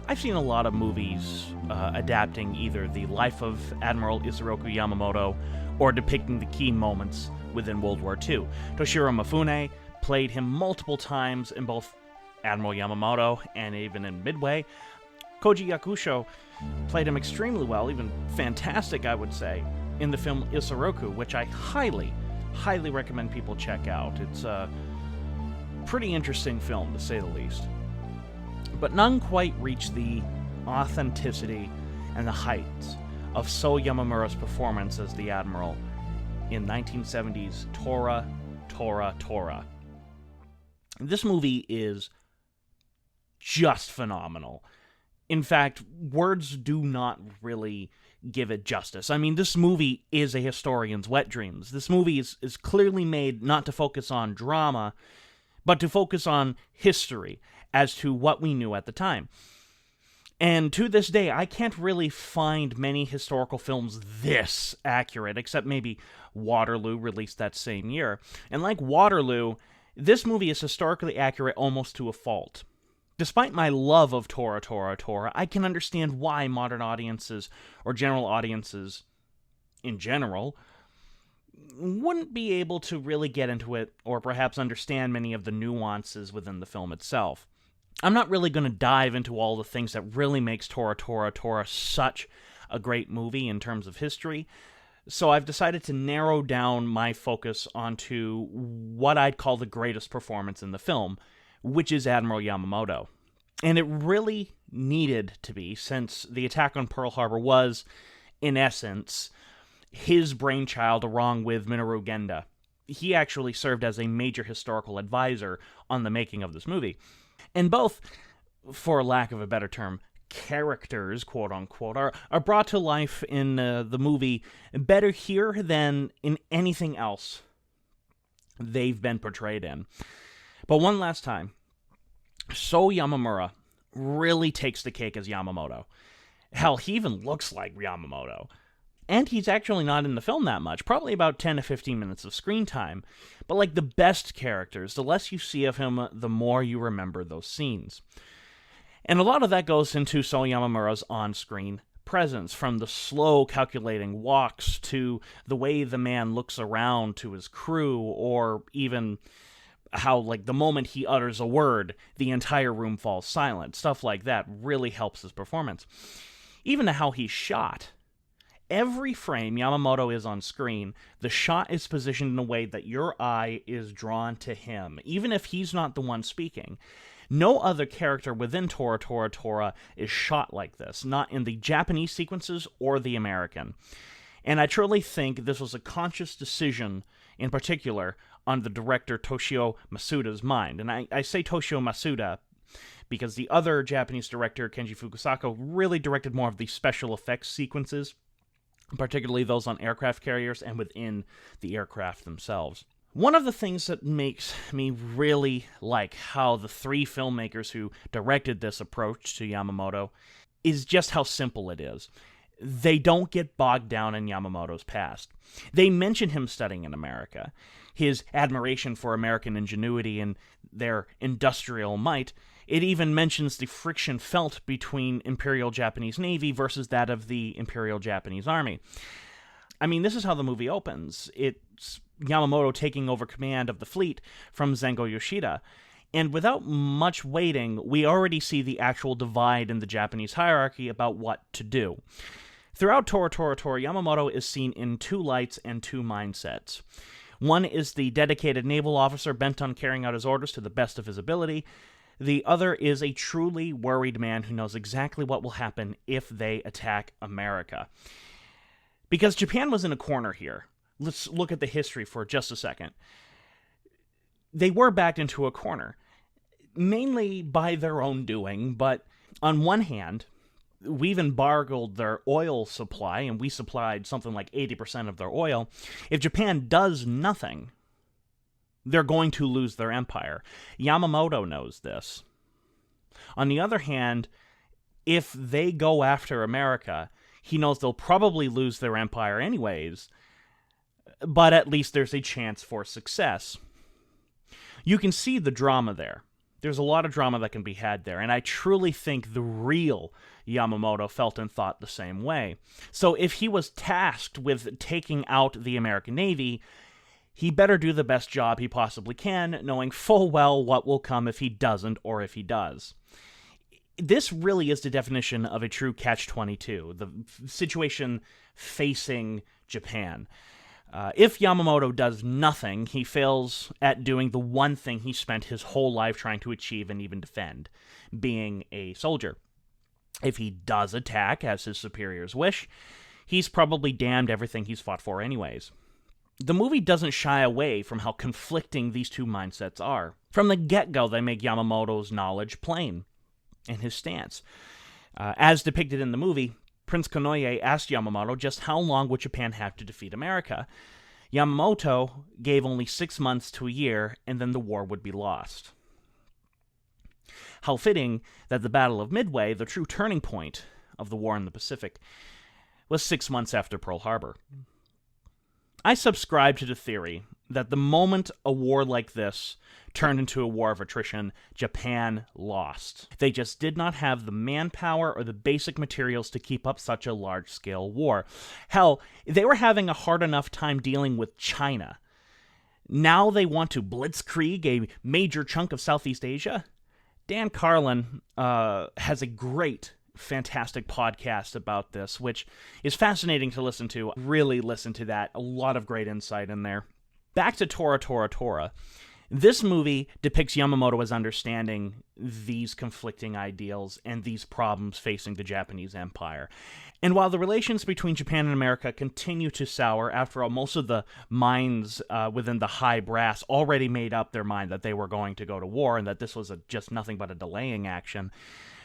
I've seen a lot of movies adapting either the life of Admiral Isoroku Yamamoto or depicting the key moments within World War II. Toshiro Mifune played him multiple times in both Admiral Yamamoto and even in Midway. Koji Yakusho played him extremely well, even fantastic, I would say, in the film Isoroku, which I highly recommend people check out. It's a pretty interesting film, to say the least. But none quite reach the authenticity and the heights of Soh Yamamura's performance as the Admiral in 1970's Tora, Tora, Tora. This movie is just phenomenal. In fact, words do not really give it justice. I mean, this movie is a historian's wet dreams. This movie is clearly made not to focus on drama, but to focus on history as to what we knew at the time. And to this day, I can't really find many historical films this accurate, except maybe Waterloo, released that same year. And like Waterloo, this movie is historically accurate almost to a fault. Despite my love of Tora, Tora, Tora, I can understand why modern audiences, or general audiences in general, wouldn't be able to really get into it, or perhaps understand many of the nuances within the film itself. I'm not really going to dive into all the things that really makes Tora, Tora, Tora such a great movie in terms of history, so I've decided to narrow down my focus onto what I'd call the greatest performance in the film, which is Admiral Yamamoto. And it really needed to be, since the attack on Pearl Harbor was, in essence, his brainchild along with Minoru Genda. He actually served as a major historical advisor on the making of this movie. And both, for lack of a better term, characters, quote-unquote, are brought to life in the movie better here than in anything else they've been portrayed in. But one last time, Soh Yamamura really takes the cake as Yamamoto. Hell, he even looks like Yamamoto. And he's actually not in the film that much, probably about 10 to 15 minutes of screen time. But like the best characters, the less you see of him, the more you remember those scenes. And a lot of that goes into Soh Yamamura's on-screen presence, from the slow, calculating walks to the way the man looks around to his crew, or even how, like, the moment he utters a word, the entire room falls silent. Stuff like that really helps his performance. Even to how he's shot. Every frame Yamamoto is on screen, the shot is positioned in a way that your eye is drawn to him, even if he's not the one speaking. No other character within Tora, Tora, Tora is shot like this, not in the Japanese sequences or the American. And I truly think this was a conscious decision, in particular, on the director Toshio Masuda's mind. And I say Toshio Masuda because the other Japanese director, Kenji Fukusako, really directed more of the special effects sequences, particularly those on aircraft carriers and within the aircraft themselves. One of the things that makes me really like how the three filmmakers who directed this approach to Yamamoto is just how simple it is. They don't get bogged down in Yamamoto's past. They mention him studying in America, his admiration for American ingenuity and their industrial might. It even mentions the friction felt between Imperial Japanese Navy versus that of the Imperial Japanese Army. I mean, this is how the movie opens. It's Yamamoto taking over command of the fleet from Zengo Yoshida. And without much waiting, we already see the actual divide in the Japanese hierarchy about what to do. Throughout Tora, Tora, Tora, Yamamoto is seen in two lights and two mindsets. One is the dedicated naval officer bent on carrying out his orders to the best of his ability. The other is a truly worried man who knows exactly what will happen if they attack America. Because Japan was in a corner here. Let's look at the history for just a second. They were backed into a corner, mainly by their own doing, but on one hand, we've embargoed their oil supply, and we supplied something like 80% of their oil. If Japan does nothing, they're going to lose their empire. Yamamoto knows this. On the other hand, if they go after America, he knows they'll probably lose their empire anyways, but at least there's a chance for success. You can see the drama there. There's a lot of drama that can be had there, and I truly think the real Yamamoto felt and thought the same way. So if he was tasked with taking out the American Navy, he better do the best job he possibly can, knowing full well what will come if he doesn't or if he does. This really is the definition of a true catch-22, the situation facing Japan. If Yamamoto does nothing, he fails at doing the one thing he spent his whole life trying to achieve and even defend, being a soldier. If he does attack, as his superiors wish, he's probably damned everything he's fought for anyways. The movie doesn't shy away from how conflicting these two mindsets are. From the get-go, they make Yamamoto's knowledge plain, and his stance. As depicted in the movie, Prince Konoye asked Yamamoto just how long would Japan have to defeat America. Yamamoto gave only 6 months to a year, and then the war would be lost. How fitting that the Battle of Midway, the true turning point of the war in the Pacific, was 6 months after Pearl Harbor. I subscribe to the theory that the moment a war like this turned into a war of attrition, Japan lost. They just did not have the manpower or the basic materials to keep up such a large-scale war. Hell, they were having a hard enough time dealing with China. Now they want to blitzkrieg a major chunk of Southeast Asia? Dan Carlin has a great, fantastic podcast about this, which is fascinating to listen to. Really listen to that. A lot of great insight in there. Back to Tora. This movie depicts Yamamoto as understanding these conflicting ideals and these problems facing the Japanese Empire. And while the relations between Japan and America continue to sour, after all, most of the minds within the high brass already made up their mind that they were going to go to war and that this was just nothing but a delaying action,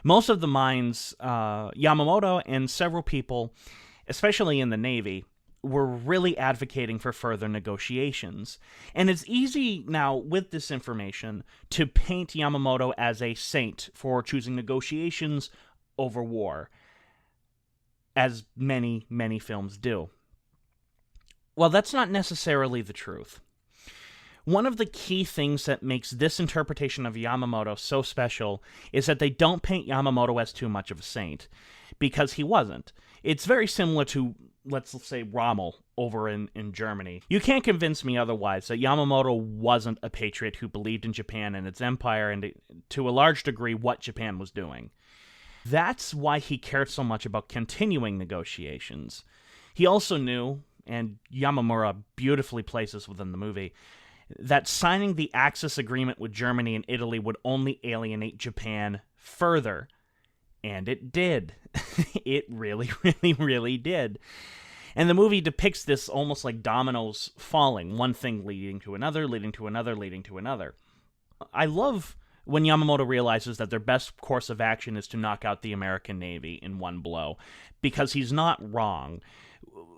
most of the minds, Yamamoto and several people, especially in the Navy, were really advocating for further negotiations. And it's easy now, with this information, to paint Yamamoto as a saint for choosing negotiations over war, as many, many films do. Well, that's not necessarily the truth. One of the key things that makes this interpretation of Yamamoto so special is that they don't paint Yamamoto as too much of a saint, because he wasn't. It's very similar to, let's say, Rommel over in Germany. You can't convince me otherwise that Yamamoto wasn't a patriot who believed in Japan and its empire and, to a large degree, what Japan was doing. That's why he cared so much about continuing negotiations. He also knew, and Yamamura beautifully places within the movie, that signing the Axis agreement with Germany and Italy would only alienate Japan further. And it did. It really, really, really did. And the movie depicts this almost like dominoes falling, one thing leading to another, leading to another, leading to another. I love when Yamamoto realizes that their best course of action is to knock out the American Navy in one blow, because he's not wrong.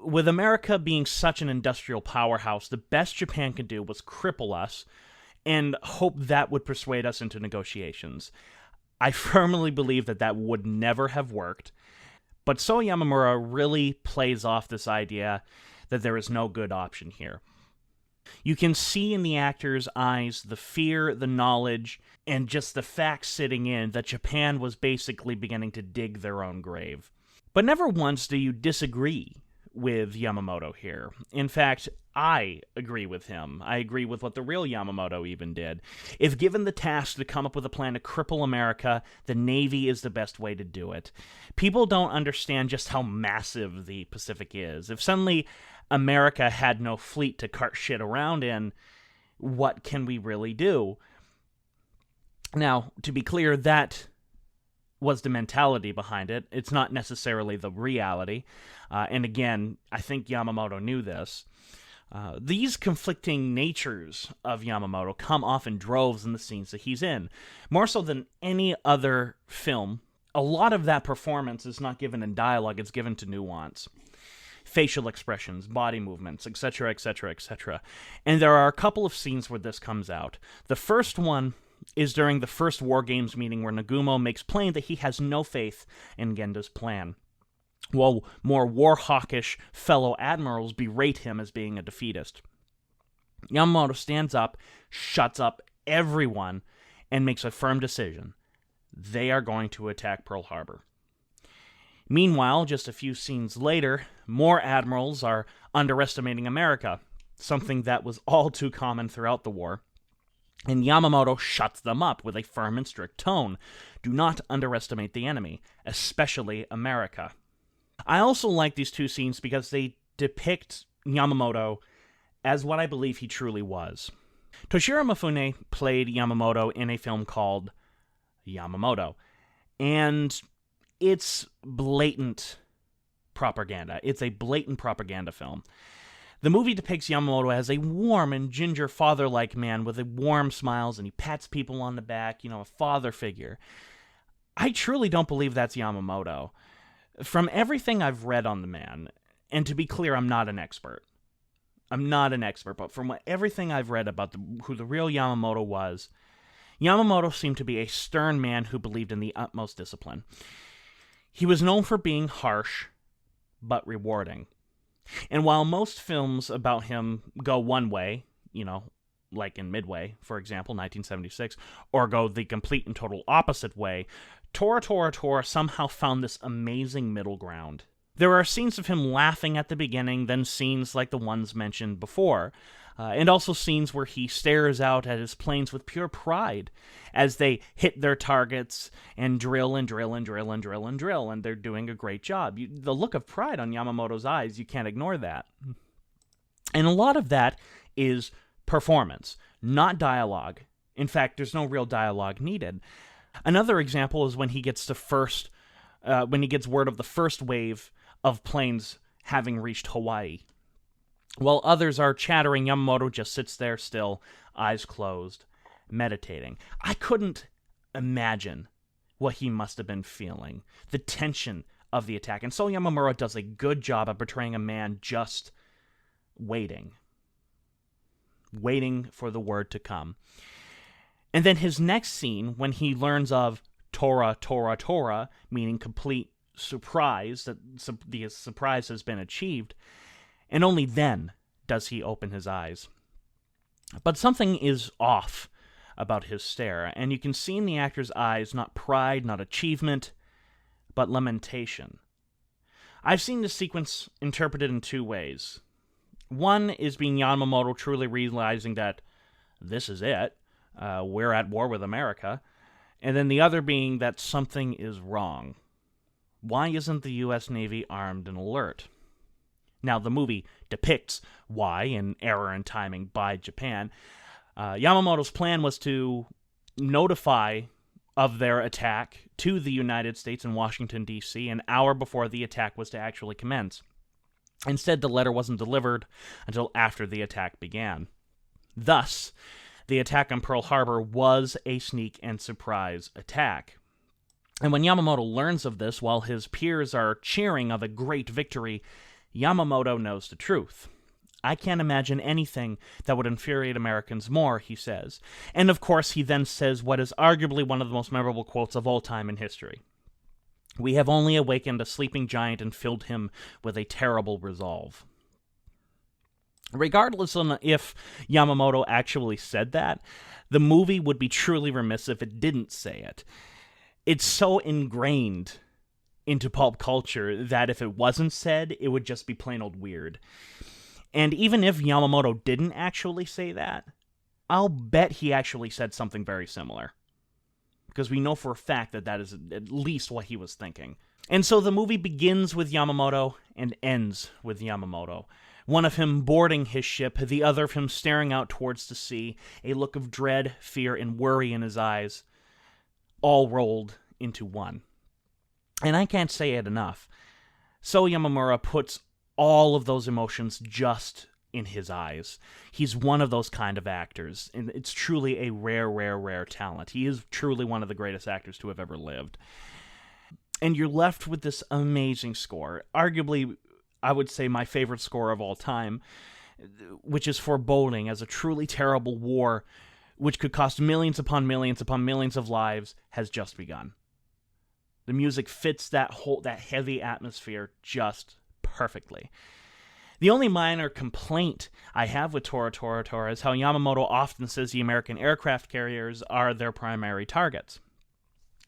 With America being such an industrial powerhouse, the best Japan could do was cripple us and hope that would persuade us into negotiations. I firmly believe that that would never have worked, but Soh Yamamura really plays off this idea that there is no good option here. You can see in the actors' eyes the fear, the knowledge, and just the fact sitting in that Japan was basically beginning to dig their own grave. But never once do you disagree with Yamamoto here. In fact, I agree with him. I agree with what the real Yamamoto even did. If given the task to come up with a plan to cripple America, the Navy is the best way to do it. People don't understand just how massive the Pacific is. If suddenly America had no fleet to cart shit around in, what can we really do? Now, to be clear, that was the mentality behind it. It's not necessarily the reality. And again, I think Yamamoto knew this. These conflicting natures of Yamamoto come off in droves in the scenes that he's in. More so than any other film, a lot of that performance is not given in dialogue, it's given to nuance. Facial expressions, body movements, etc., etc., etc. And there are a couple of scenes where this comes out. The first one is during the first War Games meeting where Nagumo makes plain that he has no faith in Genda's plan, while more war-hawkish fellow admirals berate him as being a defeatist. Yamamoto stands up, shuts up everyone, and makes a firm decision. They are going to attack Pearl Harbor. Meanwhile, just a few scenes later, more admirals are underestimating America, something that was all too common throughout the war. And Yamamoto shuts them up with a firm and strict tone. Do not underestimate the enemy, especially America. I also like these two scenes because they depict Yamamoto as what I believe he truly was. Toshiro Mifune played Yamamoto in a film called Yamamoto, and it's blatant propaganda. It's a blatant propaganda film. The movie depicts Yamamoto as a warm and ginger father-like man with warm smiles, and he pats people on the back, a father figure. I truly don't believe that's Yamamoto. From everything I've read on the man, and to be clear, I'm not an expert, but from everything I've read about who the real Yamamoto was, Yamamoto seemed to be a stern man who believed in the utmost discipline. He was known for being harsh, but rewarding. And while most films about him go one way, like in Midway, for example, 1976, or go the complete and total opposite way, Tora somehow found this amazing middle ground. There are scenes of him laughing at the beginning, then scenes like the ones mentioned before, and also scenes where he stares out at his planes with pure pride as they hit their targets and drill, and they're doing a great job. The look of pride on Yamamoto's eyes, you can't ignore that. And a lot of that is performance, not dialogue. In fact, there's no real dialogue needed. Another example is when he gets when he gets word of the first wave of planes having reached Hawaii. While others are chattering, Yamamoto just sits there still, eyes closed, meditating. I couldn't imagine what he must have been feeling, the tension of the attack. And Soh Yamamura does a good job of portraying a man just waiting for the word to come. And then his next scene, when he learns of Tora, meaning complete surprise, that the surprise has been achieved, and only then does he open his eyes. But something is off about his stare, and you can see in the actor's eyes not pride, not achievement, but lamentation. I've seen this sequence interpreted in two ways. One is being Yamamoto truly realizing that this is it, we're at war with America, and then the other being that something is wrong. Why isn't the U.S. Navy armed and alert? Now, the movie depicts why, an error in timing by Japan. Yamamoto's plan was to notify of their attack to the United States in Washington, D.C., an hour before the attack was to actually commence. Instead, the letter wasn't delivered until after the attack began. Thus, the attack on Pearl Harbor was a sneak and surprise attack. And when Yamamoto learns of this, while his peers are cheering of a great victory, Yamamoto knows the truth. I can't imagine anything that would infuriate Americans more, he says. And of course, he then says what is arguably one of the most memorable quotes of all time in history. We have only awakened a sleeping giant and filled him with a terrible resolve. Regardless of if Yamamoto actually said that, the movie would be truly remiss if it didn't say it. It's so ingrained into pulp culture that if it wasn't said, it would just be plain old weird. And even if Yamamoto didn't actually say that, I'll bet he actually said something very similar. Because we know for a fact that is at least what he was thinking. And so the movie begins with Yamamoto and ends with Yamamoto. One of him boarding his ship, the other of him staring out towards the sea, a look of dread, fear, and worry in his eyes, all rolled into one. And I can't say it enough. Soh Yamamura puts all of those emotions just in his eyes. He's one of those kind of actors, and it's truly a rare talent. He is truly one of the greatest actors to have ever lived. And you're left with this amazing score, arguably, I would say, my favorite score of all time, which is foreboding as a truly terrible war, which could cost millions upon millions upon millions of lives, has just begun. The music fits that heavy atmosphere just perfectly. The only minor complaint I have with Tora is how Yamamoto often says the American aircraft carriers are their primary targets.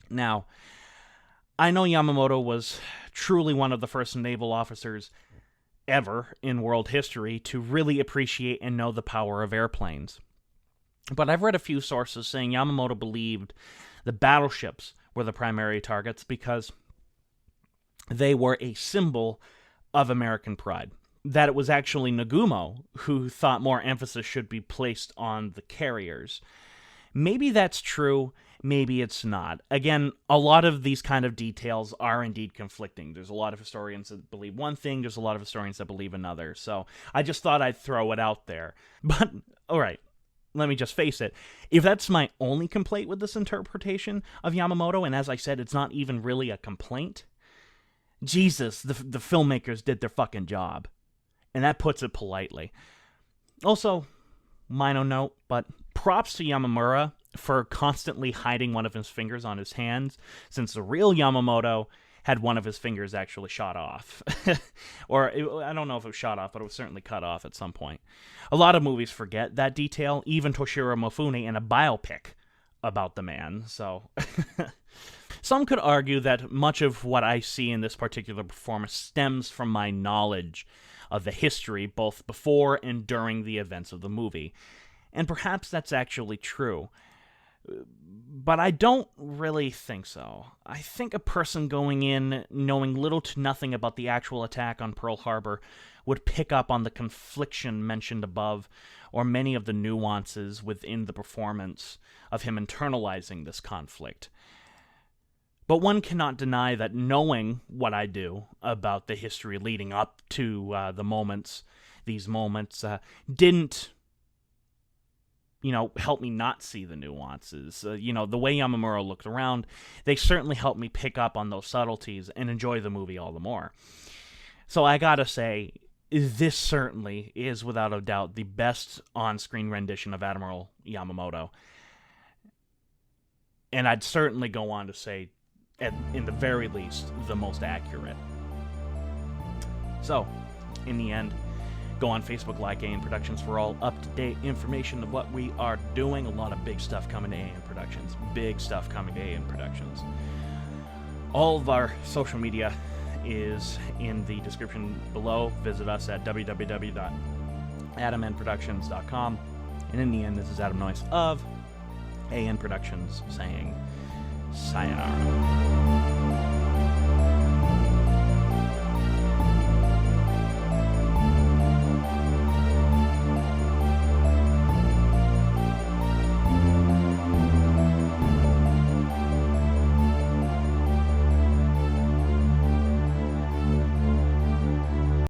Now, I know Yamamoto was truly one of the first naval officers ever in world history to really appreciate and know the power of airplanes. But I've read a few sources saying Yamamoto believed the battleships were the primary targets because they were a symbol of American pride. That it was actually Nagumo who thought more emphasis should be placed on the carriers. Maybe that's true, maybe it's not. Again, a lot of these kind of details are indeed conflicting. There's a lot of historians that believe one thing, there's a lot of historians that believe another. So I just thought I'd throw it out there. But, alright, let me just face it. If that's my only complaint with this interpretation of Yamamoto, and as I said, it's not even really a complaint, Jesus, the filmmakers did their fucking job. And that puts it politely. Also, minor note, but props to Yamamura for constantly hiding one of his fingers on his hands, since the real Yamamoto had one of his fingers actually shot off. I don't know if it was shot off, but it was certainly cut off at some point. A lot of movies forget that detail, even Toshiro Mifune in a biopic about the man, so... Some could argue that much of what I see in this particular performance stems from my knowledge of the history both before and during the events of the movie. And perhaps that's actually true. But I don't really think so. I think a person going in knowing little to nothing about the actual attack on Pearl Harbor would pick up on the confliction mentioned above, or many of the nuances within the performance of him internalizing this conflict. But one cannot deny that knowing what I do about the history leading up to these moments, didn't, help me not see the nuances. The way Yamamura looked around, they certainly helped me pick up on those subtleties and enjoy the movie all the more. So I gotta say, this certainly is without a doubt the best on-screen rendition of Admiral Yamamoto. And I'd certainly go on to say, in the very least, the most accurate. So, in the end, go on Facebook, like AN Productions for all up-to-date information of what we are doing. A lot of big stuff coming to AN Productions. Big stuff coming to AN Productions. All of our social media is in the description below. Visit us at www.adamnproductions.com. And in the end, this is Adam Noyce of AN Productions saying sayonara.